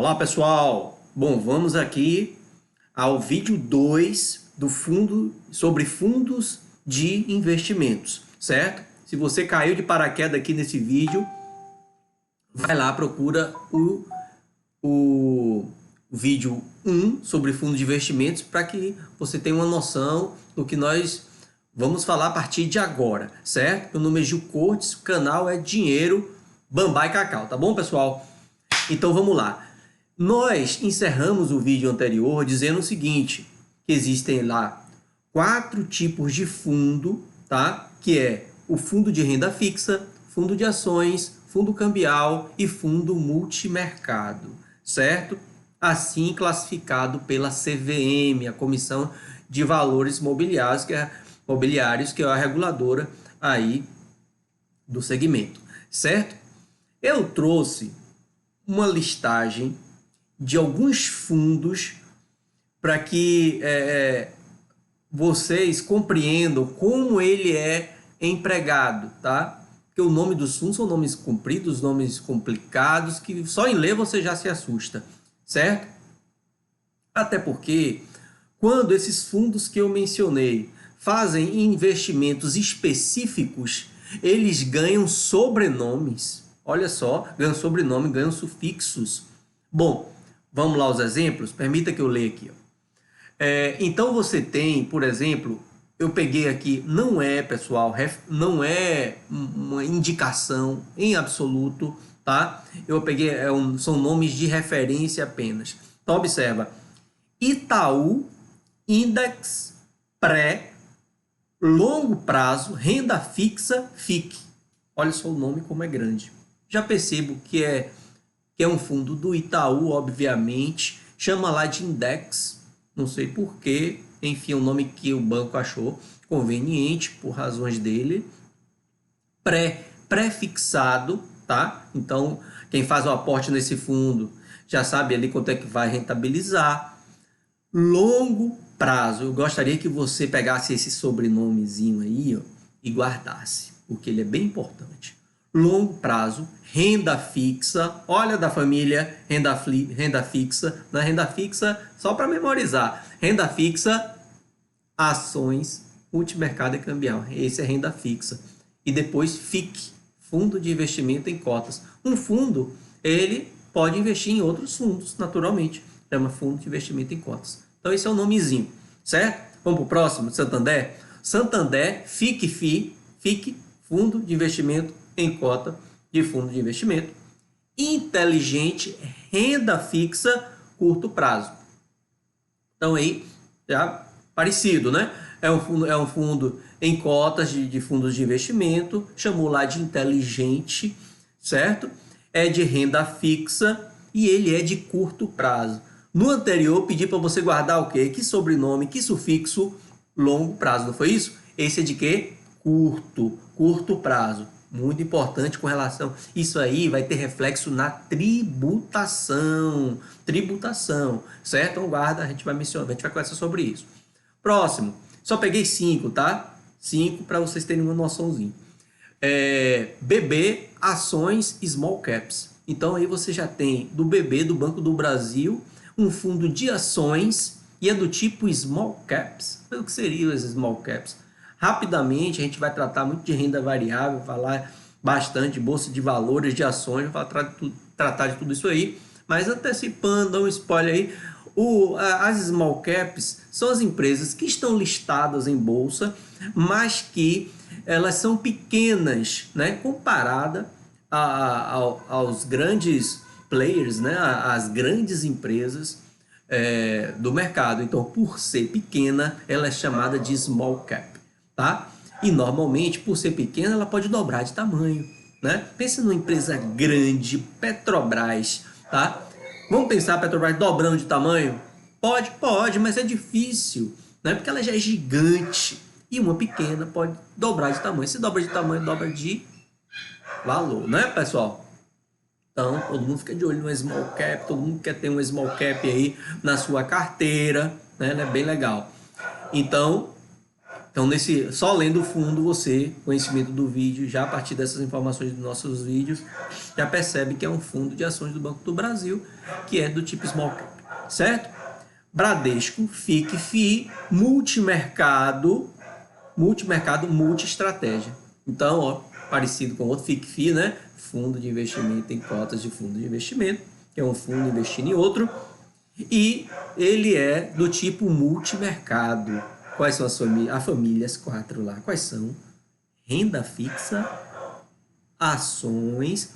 Olá pessoal, bom, vamos aqui ao vídeo 2 do fundo sobre fundos de investimentos, certo? Se você caiu de paraquedas aqui nesse vídeo, vai lá, procura o vídeo 1 sobre fundos de investimentos para que você tenha uma noção do que nós vamos falar a partir de agora, certo? Meu nome é Gil Cortes, o canal é Dinheiro, Bambá e Cacau, tá bom pessoal? Então vamos lá. Nós encerramos o vídeo anterior dizendo o seguinte, que existem lá 4 tipos de fundo, tá? Que é o fundo de renda fixa, fundo de ações, fundo cambial e fundo multimercado, certo? Assim classificado pela CVM, a Comissão de Valores Mobiliários, que é a reguladora aí do segmento, certo? Eu trouxe uma listagem de alguns fundos para que vocês compreendam como ele é empregado, tá? Porque o nome dos fundos são nomes compridos, nomes complicados, que só em ler você já se assusta, certo? Até porque, quando esses fundos que eu mencionei fazem investimentos específicos, eles ganham sobrenomes. Olha só, ganham sobrenome, ganham sufixos. Bom, vamos lá aos exemplos? Permita que eu leia aqui. Então você tem, por exemplo, eu peguei aqui, não é, pessoal, não é uma indicação em absoluto, tá? Eu peguei, são nomes de referência apenas. Então observa, Itaú Index Pré Longo Prazo Renda Fixa FIC. Olha só o nome como é grande. Já percebo que é um fundo do Itaú, obviamente, chama lá de Index, não sei porquê, enfim, é um nome que o banco achou conveniente, por razões dele. Pré-fixado, tá? Então, quem faz o aporte nesse fundo já sabe ali quanto é que vai rentabilizar. Longo prazo, eu gostaria que você pegasse esse sobrenomezinho aí, ó, e guardasse, porque ele é bem importante. Longo prazo, renda fixa, olha da família, renda fixa, na renda fixa, só para memorizar, renda fixa, ações, multimercado e cambial, esse é renda fixa. E depois FIC, fundo de investimento em cotas. Um fundo, ele pode investir em outros fundos, naturalmente, chama fundo de investimento em cotas. Então esse é o nomezinho, certo? Vamos para o próximo, Santander. Santander, FIC, fundo de investimento em cota de fundo de investimento. Inteligente, renda fixa, curto prazo. Então aí, já parecido, né? É um fundo em cotas de fundos de investimento, chamou lá de inteligente, certo? É de renda fixa e ele é de curto prazo. No anterior, pedi para você guardar o quê? Que sobrenome, que sufixo, longo prazo, não foi isso? Esse é de quê? Curto prazo. Muito importante com relação... Isso aí vai ter reflexo na tributação, certo? Então guarda, a gente vai mencionar, a gente vai conversar sobre isso. Próximo, só peguei 5, tá? 5 para vocês terem uma noçãozinha. BB, ações small caps. Então aí você já tem do BB, do Banco do Brasil, um fundo de ações e é do tipo small caps. O que seriam as small caps? Rapidamente, a gente vai tratar muito de renda variável, falar bastante de bolsa de valores, de ações, vai tratar de tudo isso aí. Mas antecipando, dá um spoiler aí, as small caps são as empresas que estão listadas em bolsa, mas que elas são pequenas, né, comparada aos grandes players, né, as grandes empresas do mercado. Então, por ser pequena, ela é chamada de small cap. Tá? E normalmente, por ser pequena, ela pode dobrar de tamanho, né? Pensa numa empresa grande, Petrobras, tá? Vamos pensar a Petrobras dobrando de tamanho? Pode, mas é difícil, né? Porque ela já é gigante e uma pequena pode dobrar de tamanho. Se dobra de tamanho, dobra de valor, né, pessoal? Então, todo mundo fica de olho no small cap, todo mundo quer ter um small cap aí na sua carteira, né? É bem legal. Então, Então, só lendo o fundo, você, conhecimento do vídeo, já a partir dessas informações dos nossos vídeos, já percebe que é um fundo de ações do Banco do Brasil, que é do tipo Small Cap, certo? Bradesco, FIC, FII, multimercado, multi-estratégia. Então, ó, parecido com outro FIC, FII, né? Fundo de investimento em cotas de fundo de investimento, que é um fundo investindo em outro, e ele é do tipo multimercado. Quais são as famílias? 4 lá. Quais são? Renda fixa, ações,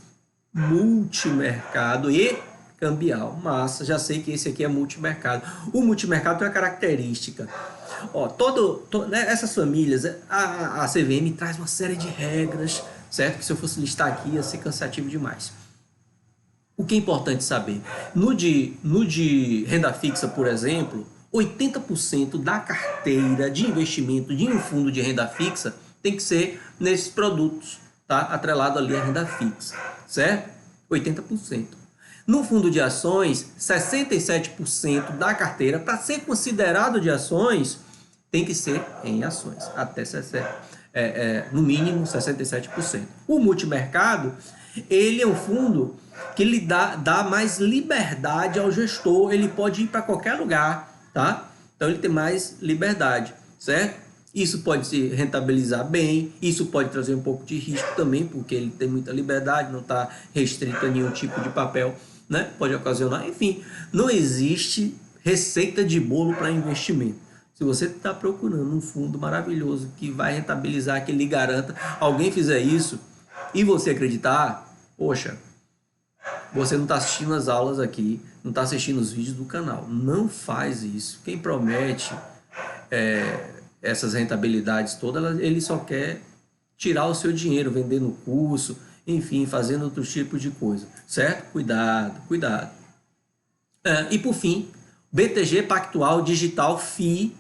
multimercado e cambial. Massa, já sei que esse aqui é multimercado. O multimercado tem uma característica. Ó, né, essas famílias, a CVM traz uma série de regras, certo? Que se eu fosse listar aqui ia ser cansativo demais. O que é importante saber? No de renda fixa, por exemplo, 80% da carteira de investimento de um fundo de renda fixa tem que ser nesses produtos, tá? Atrelado ali à renda fixa, certo? 80%. No fundo de ações, 67% da carteira, para ser considerado de ações, tem que ser em ações, até no mínimo 67%. O multimercado, ele é um fundo que ele dá mais liberdade ao gestor, ele pode ir para qualquer lugar, tá? Então ele tem mais liberdade, certo? Isso pode se rentabilizar bem, isso pode trazer um pouco de risco também, porque ele tem muita liberdade, não está restrito a nenhum tipo de papel, né? Pode ocasionar, enfim, não existe receita de bolo para investimento. Se você está procurando um fundo maravilhoso que vai rentabilizar, que lhe garanta, alguém fizer isso e você acreditar, poxa, você não está assistindo as aulas aqui, não está assistindo os vídeos do canal. Não faz isso. Quem promete essas rentabilidades todas, ele só quer tirar o seu dinheiro, vendendo curso, enfim, fazendo outros tipos de coisa. Certo? Cuidado, cuidado. E por fim, BTG Pactual Digital FII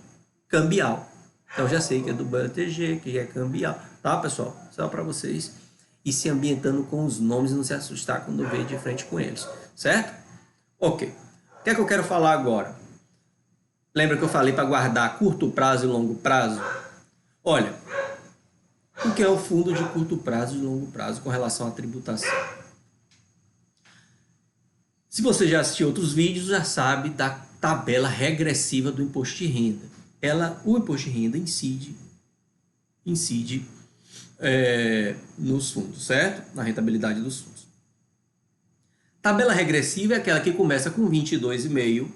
Cambial. Então já sei que é do BTG, que é cambial. Tá, pessoal? Só para vocês e se ambientando com os nomes e não se assustar quando vê de frente com eles, certo? Ok. O que é que eu quero falar agora? Lembra que eu falei para guardar curto prazo e longo prazo? Olha, o que é o fundo de curto prazo e longo prazo com relação à tributação? Se você já assistiu outros vídeos, já sabe da tabela regressiva do imposto de renda. O imposto de renda incide nos fundos, certo? Na rentabilidade dos fundos. Tabela regressiva é aquela que começa com 22,5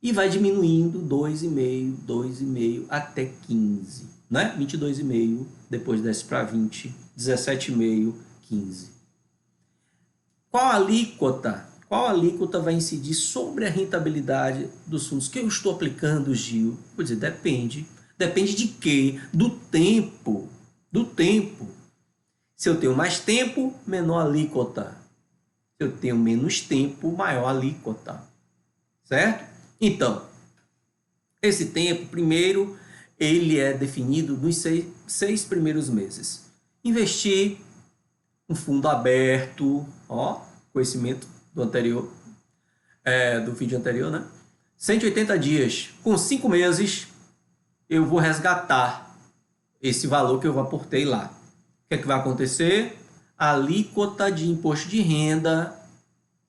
e vai diminuindo 2,5, 2,5 até 15, né? 22,5, depois desce para 20, 17,5, 15. Qual alíquota vai incidir sobre a rentabilidade dos fundos que eu estou aplicando, Gil? Vou dizer, depende. Depende de quê? Do tempo. Se eu tenho mais tempo, menor alíquota. Se eu tenho menos tempo, maior alíquota. Certo? Então, esse tempo, primeiro, ele é definido nos 6 primeiros meses. Investir, um fundo aberto, conhecimento do anterior, do vídeo anterior, né? 180 dias. Com 5 meses, eu vou resgatar esse valor que eu aportei lá. O que é que vai acontecer? A alíquota de imposto de renda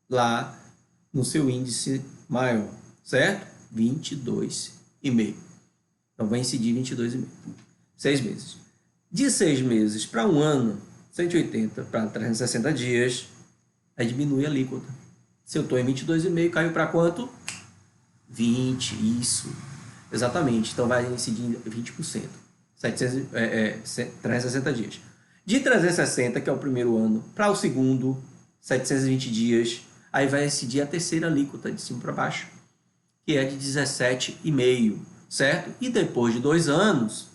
lá no seu índice maior, certo? 22,5. Então vai incidir 22,5. 6 meses. De 6 meses para um ano, 180 para 360 dias, aí diminui a alíquota. Se eu estou em 22,5, caiu para quanto? 20, isso. Exatamente. Então vai incidir 20%. 360 dias. De 360, que é o primeiro ano, para o segundo, 720 dias, aí vai incidir a terceira alíquota de cima para baixo, que é de 17,5, certo? E depois de 2 anos,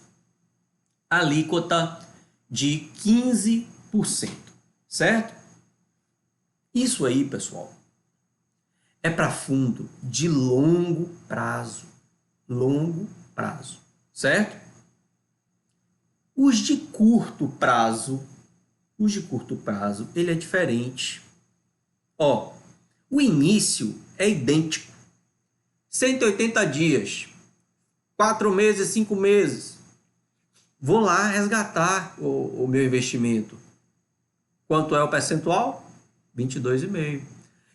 alíquota de 15%, certo? Isso aí, pessoal, é para fundo de longo prazo, certo? Os de curto prazo, ele é diferente. O início é idêntico. 180 dias, 4 meses, 5 meses. vou lá resgatar o meu investimento. Quanto é o percentual? 22,5%.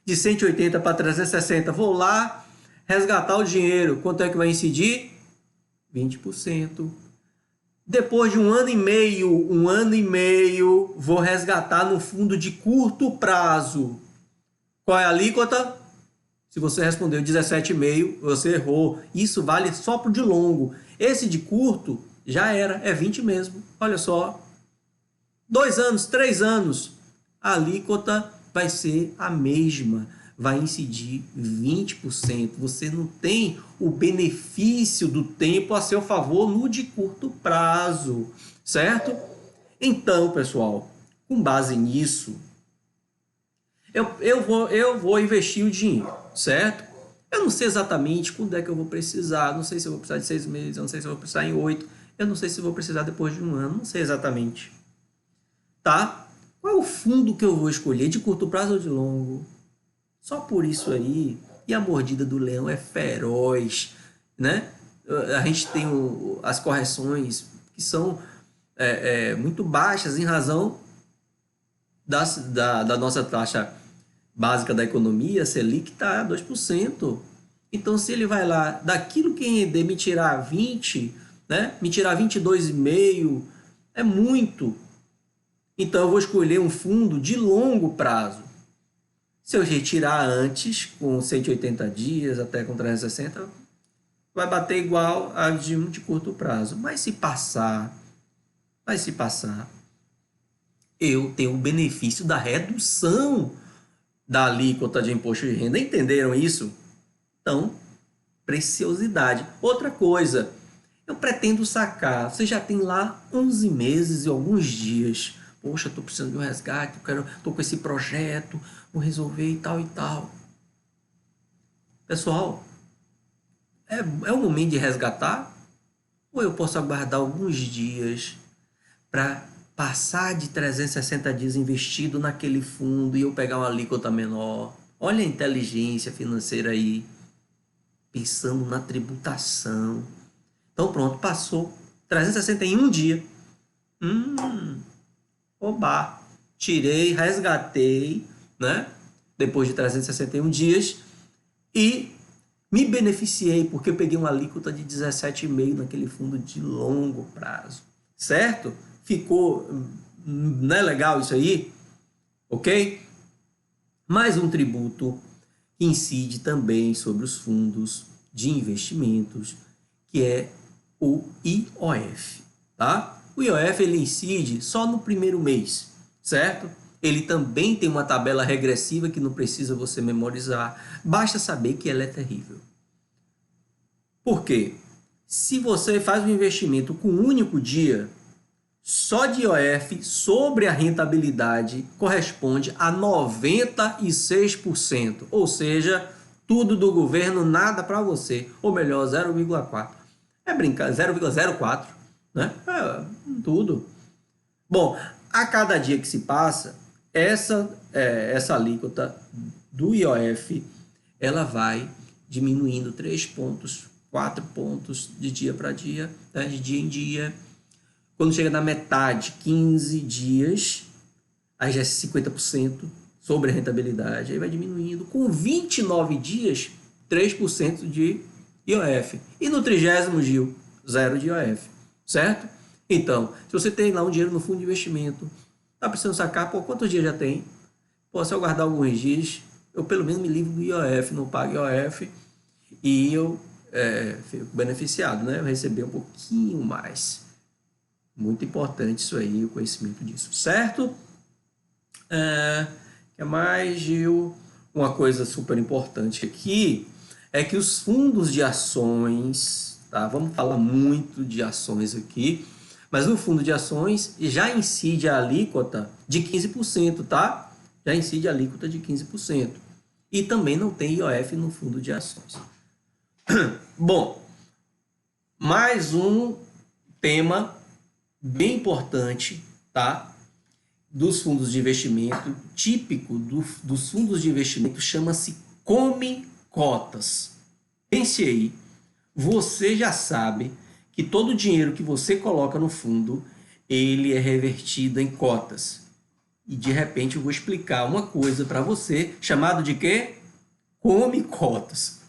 De 180 para 360, vou lá resgatar o dinheiro. Quanto é que vai incidir? 20%. Depois de um ano e meio, vou resgatar no fundo de curto prazo. Qual é a alíquota? Se você respondeu 17,5, você errou. Isso vale só para o de longo. Esse de curto já era, é 20 mesmo. Olha só. 2 anos, 3 anos, a alíquota vai ser a mesma, vai incidir 20%. Você não tem o benefício do tempo a seu favor no de curto prazo, certo? Então, pessoal, com base nisso, eu vou investir o dinheiro, certo? Eu não sei exatamente quando é que eu vou precisar, não sei se eu vou precisar de 6 meses, eu não sei se eu vou precisar em 8, eu não sei se eu vou precisar depois de um ano, não sei exatamente. Tá? Qual é o fundo que eu vou escolher, de curto prazo ou de longo? Só por isso aí, e a mordida do leão é feroz, né? A gente tem as correções que são muito baixas em razão da nossa taxa básica da economia, Selic, está a 2%. Então, se ele vai lá, daquilo que render, me tirar 20, né? Me tirar 22,5, é muito. Então, eu vou escolher um fundo de longo prazo. Se eu retirar antes, com 180 dias, até com 360, vai bater igual a de um de curto prazo. Mas se passar, eu tenho o benefício da redução da alíquota de imposto de renda. Entenderam isso? Então, preciosidade. Outra coisa, eu pretendo sacar. Você já tem lá 11 meses e alguns dias. Poxa, estou precisando de um resgate, estou com esse projeto, vou resolver e tal e tal. Pessoal, é o momento de resgatar? Ou eu posso aguardar alguns dias para passar de 360 dias investido naquele fundo e eu pegar uma alíquota menor? Olha a inteligência financeira aí, pensando na tributação. Então pronto, passou 361 dias. Oba, tirei, resgatei, né? Depois de 361 dias e me beneficiei porque eu peguei uma alíquota de 17,5 naquele fundo de longo prazo, certo? Ficou, não é legal isso aí? Ok? Mais um tributo que incide também sobre os fundos de investimentos, que é o IOF, tá? O IOF ele incide só no primeiro mês, certo? Ele também tem uma tabela regressiva que não precisa você memorizar, basta saber que ela é terrível. Por quê? Se você faz um investimento com um único dia, só de IOF sobre a rentabilidade corresponde a 96%, ou seja, tudo do governo, nada para você, ou melhor, 0,4%. É brincar, 0,04%, né? Tudo. Bom, a cada dia que se passa, essa alíquota do IOF, ela vai diminuindo 3 pontos, 4 pontos de dia para dia, né? De dia em dia. Quando chega na metade, 15 dias, aí já é 50% sobre a rentabilidade, aí vai diminuindo. Com 29 dias, 3% de IOF. E no 30º, Gil, 0 de IOF, certo? Então, se você tem lá um dinheiro no fundo de investimento, tá precisando sacar, pô, quantos dias já tem? Pô, se eu guardar alguns dias, eu pelo menos me livro do IOF, não pago IOF, e eu fico beneficiado, né? Eu receber um pouquinho mais. Muito importante isso aí, o conhecimento disso, certo? Que mais, Gil? Uma coisa super importante aqui é que os fundos de ações, tá? Vamos falar muito de ações aqui, mas no fundo de ações já incide a alíquota de 15%, tá? Já incide a alíquota de 15%. E também não tem IOF no fundo de ações. Bom, mais um tema bem importante, tá? Dos fundos de investimento, típico dos fundos de investimento, chama-se come cotas. Pense aí, você já sabe que todo o dinheiro que você coloca no fundo, ele é revertido em cotas. E de repente eu vou explicar uma coisa para você, chamado de quê? Come cotas.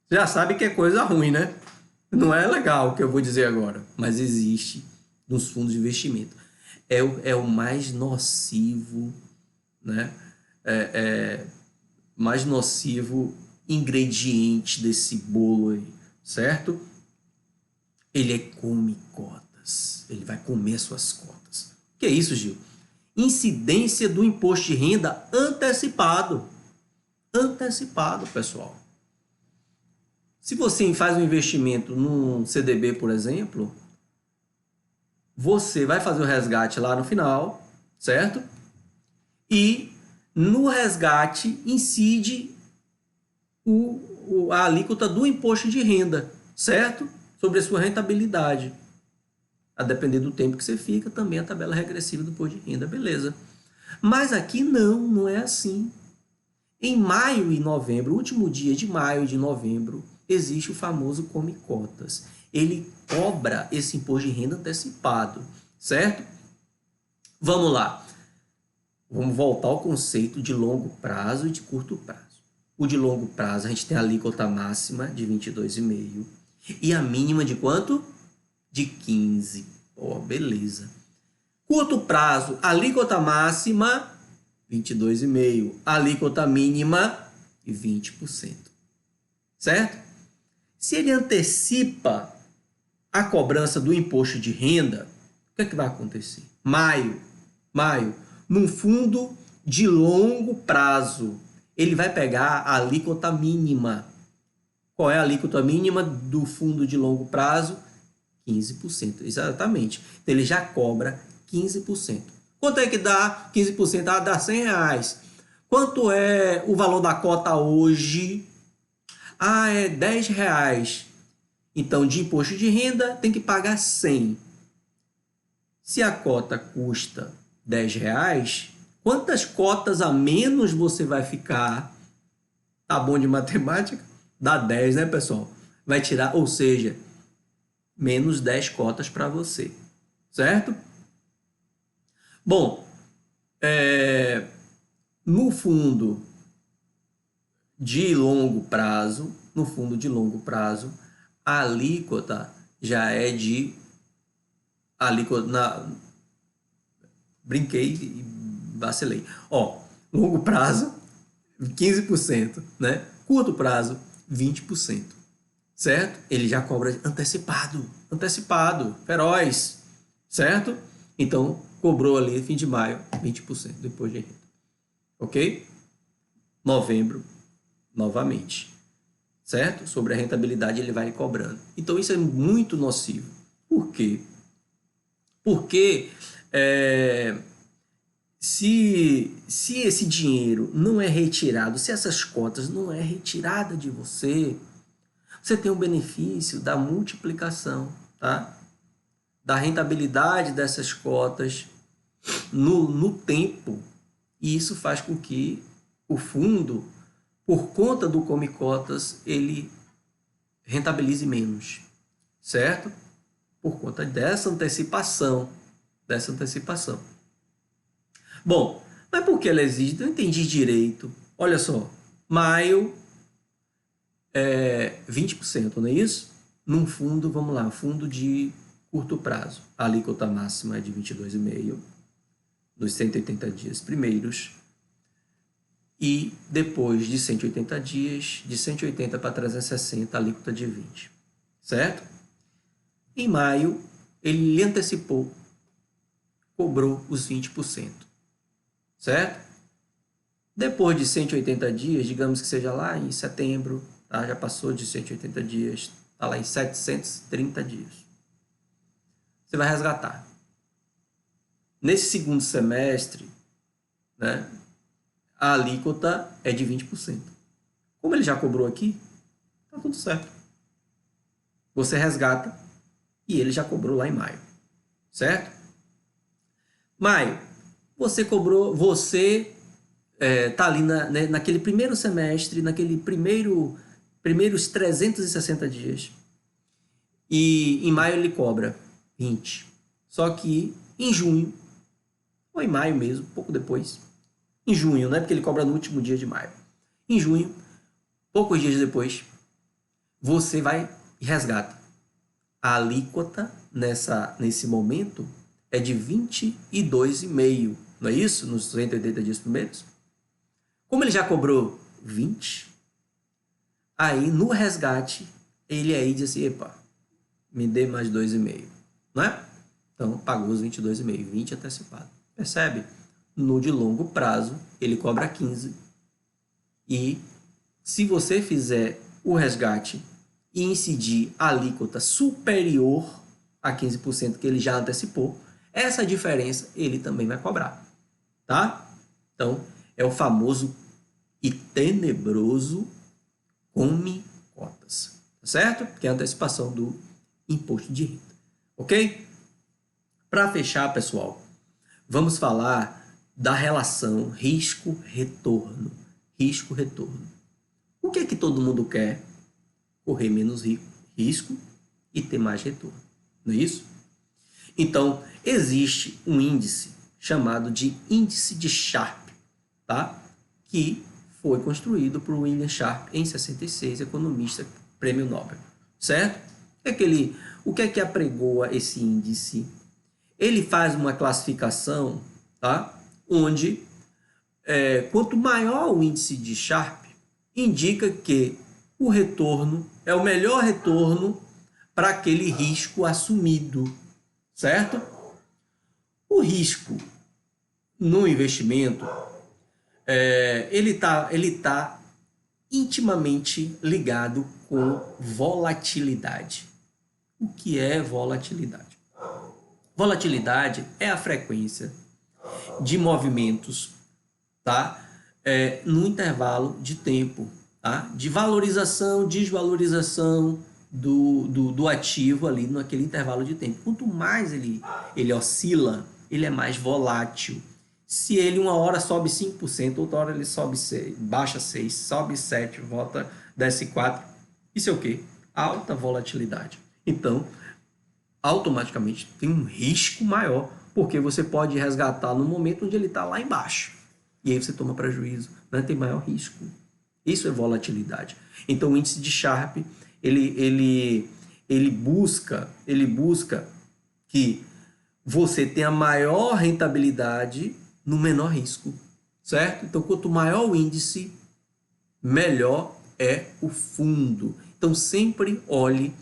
Você já sabe que é coisa ruim, né? Não é legal o que eu vou dizer agora, mas existe nos fundos de investimento. É o mais nocivo, né? Mais nocivo ingrediente desse bolo aí, certo? Ele come cotas. Ele vai comer suas cotas. O que é isso, Gil? Incidência do imposto de renda antecipado. Antecipado, pessoal. Se você faz um investimento num CDB, por exemplo, você vai fazer o resgate lá no final, certo? E no resgate incide a alíquota do imposto de renda, certo? Sobre a sua rentabilidade. A depender do tempo que você fica, também a tabela regressiva do imposto de renda, beleza. Mas aqui não é assim. Em maio e novembro, último dia de maio e de novembro, existe o famoso Come Cotas. Ele cobra esse imposto de renda antecipado, certo? Vamos lá. Vamos voltar ao conceito de longo prazo e de curto prazo. O de longo prazo, a gente tem a alíquota máxima de 22,5% e a mínima de quanto? De 15%. Oh, beleza. Curto prazo, alíquota máxima 22,5%, alíquota mínima de 20%. Certo? Se ele antecipa a cobrança do imposto de renda, o que é que vai acontecer? Maio, num fundo de longo prazo, ele vai pegar a alíquota mínima. Qual é a alíquota mínima do fundo de longo prazo? 15%, exatamente. Então, ele já cobra 15%. Quanto é que dá 15%? Ah, dá R$100. Quanto é o valor da cota hoje? Ah, é R$10. Então, de imposto de renda, tem que pagar 100. Se a cota custa R$10, quantas cotas a menos você vai ficar? Tá bom de matemática? Dá 10, né, pessoal? Vai tirar, ou seja, menos 10 cotas para você, certo? Bom, no fundo de longo prazo, a alíquota já é de brinquei e vacilei. Longo prazo 15%, né? Curto prazo 20%. Certo? Ele já cobra antecipado, feroz, certo? Então, cobrou ali, fim de maio, 20% depois de renda. Ok? Novembro, novamente. Certo? Sobre a rentabilidade ele vai cobrando. Então, isso é muito nocivo. Por quê? Porque se esse dinheiro não é retirado, se essas cotas não é retirada de você, você tem o benefício da multiplicação, tá? Da rentabilidade dessas cotas no tempo. E isso faz com que o fundo, por conta do Come Cotas, ele rentabilize menos, certo? Por conta dessa antecipação. Bom, mas por que ela existe? Eu entendi direito. Olha só, maio 20%, não é isso? Num fundo, vamos lá, fundo de curto prazo. A alíquota máxima é de 22,5% nos 180 dias primeiros. E depois de 180 dias, de 180 para 360, a alíquota de 20%. Certo? Em maio, ele lhe antecipou, cobrou os 20%. Certo? Depois de 180 dias, digamos que seja lá em setembro, tá? Já passou de 180 dias, está lá em 730 dias. Você vai resgatar. Nesse segundo semestre, né, a alíquota é de 20%. Como ele já cobrou aqui, tá tudo certo. Você resgata e ele já cobrou lá em maio. Certo? Maio, você cobrou, tá ali naquele primeiro semestre, naquele primeiros 360 dias. E em maio ele cobra 20. Só que em junho, ou em maio mesmo, pouco depois, em junho, né? Porque ele cobra no último dia de maio. Em junho, poucos dias depois, você vai e resgata. A alíquota nesse momento é de 22,5, não é isso? Nos 180 dias primeiros. Como ele já cobrou 20, aí no resgate, ele aí diz assim, epa, me dê mais 2,5, não é? Então, pagou os 22,5, 20 antecipado. Percebe? No de longo prazo, ele cobra 15. E se você fizer o resgate e incidir a alíquota superior a 15% que ele já antecipou, essa diferença ele também vai cobrar, tá? Então, é o famoso e tenebroso come cotas, tá certo? Que é a antecipação do imposto de renda, ok? Para fechar, pessoal, vamos falar da relação risco-retorno. Risco-retorno. O que é que todo mundo quer? Correr menos risco e ter mais retorno, não é isso? Então, existe um índice chamado de índice de Sharpe, tá? Que foi construído por William Sharpe em 66, economista prêmio Nobel, certo? O que é que apregoa esse índice? Ele faz uma classificação, tá? Onde quanto maior o índice de Sharpe, indica que o retorno é o melhor retorno para aquele risco assumido, certo? O risco no investimento, ele tá intimamente ligado com volatilidade. O que é volatilidade? Volatilidade é a frequência de movimentos, tá? No intervalo de tempo, tá? De valorização, desvalorização do ativo ali naquele intervalo de tempo. Quanto mais ele oscila, ele é mais volátil. Se ele uma hora sobe 5%, outra hora ele sobe 6, baixa 6, sobe 7, volta, desce 4. Isso é o quê? Alta volatilidade. Então, automaticamente tem um risco maior, porque você pode resgatar no momento onde ele está lá embaixo. E aí você toma prejuízo, né? Tem maior risco. Isso é volatilidade. Então o índice de Sharpe, ele busca que você tenha maior rentabilidade no menor risco, certo? Então quanto maior o índice, melhor é o fundo. Então sempre olhe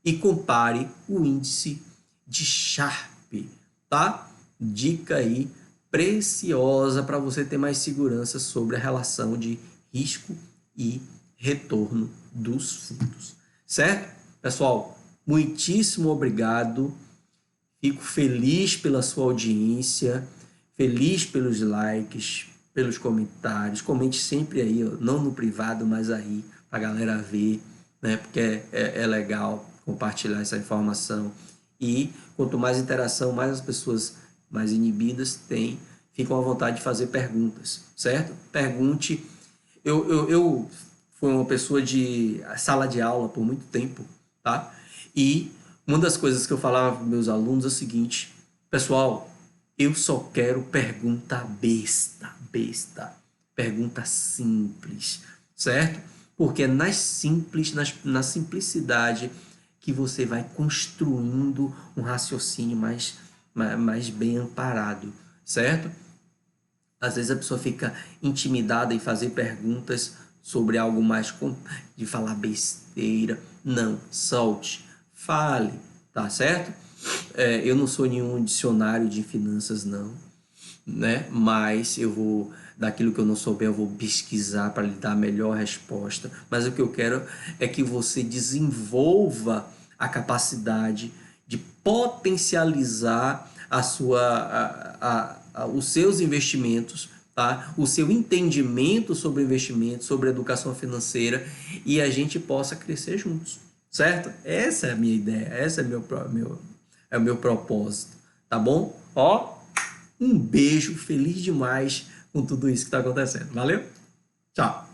e compare o índice de Sharpe, tá? Dica aí preciosa para você ter mais segurança sobre a relação de risco e retorno dos fundos, certo? Pessoal, muitíssimo obrigado. Fico feliz pela sua audiência, feliz pelos likes, pelos comentários. Comente sempre aí, não no privado, mas aí para a galera ver, né? Porque é legal compartilhar essa informação. E quanto mais interação, mais as pessoas mais inibidas ficam à vontade de fazer perguntas, certo? Pergunte. Eu fui uma pessoa de sala de aula por muito tempo, tá? E uma das coisas que eu falava para meus alunos é o seguinte: pessoal, eu só quero pergunta besta, pergunta simples, certo? Porque é na simplicidade que você vai construindo um raciocínio mais bem amparado, certo? Às vezes a pessoa fica intimidada em fazer perguntas sobre algo mais de falar besteira. Não, solte, fale, tá certo? Eu não sou nenhum dicionário de finanças, não, né? Mas daquilo que eu não souber, eu vou pesquisar para lhe dar a melhor resposta. Mas o que eu quero é que você desenvolva a capacidade de potencializar os seus investimentos, tá? O seu entendimento sobre investimento, sobre educação financeira, e a gente possa crescer juntos, certo? Essa é a minha ideia, esse é o meu propósito, tá bom? Ó, um beijo, feliz demais com tudo isso que está acontecendo. Valeu? Tchau!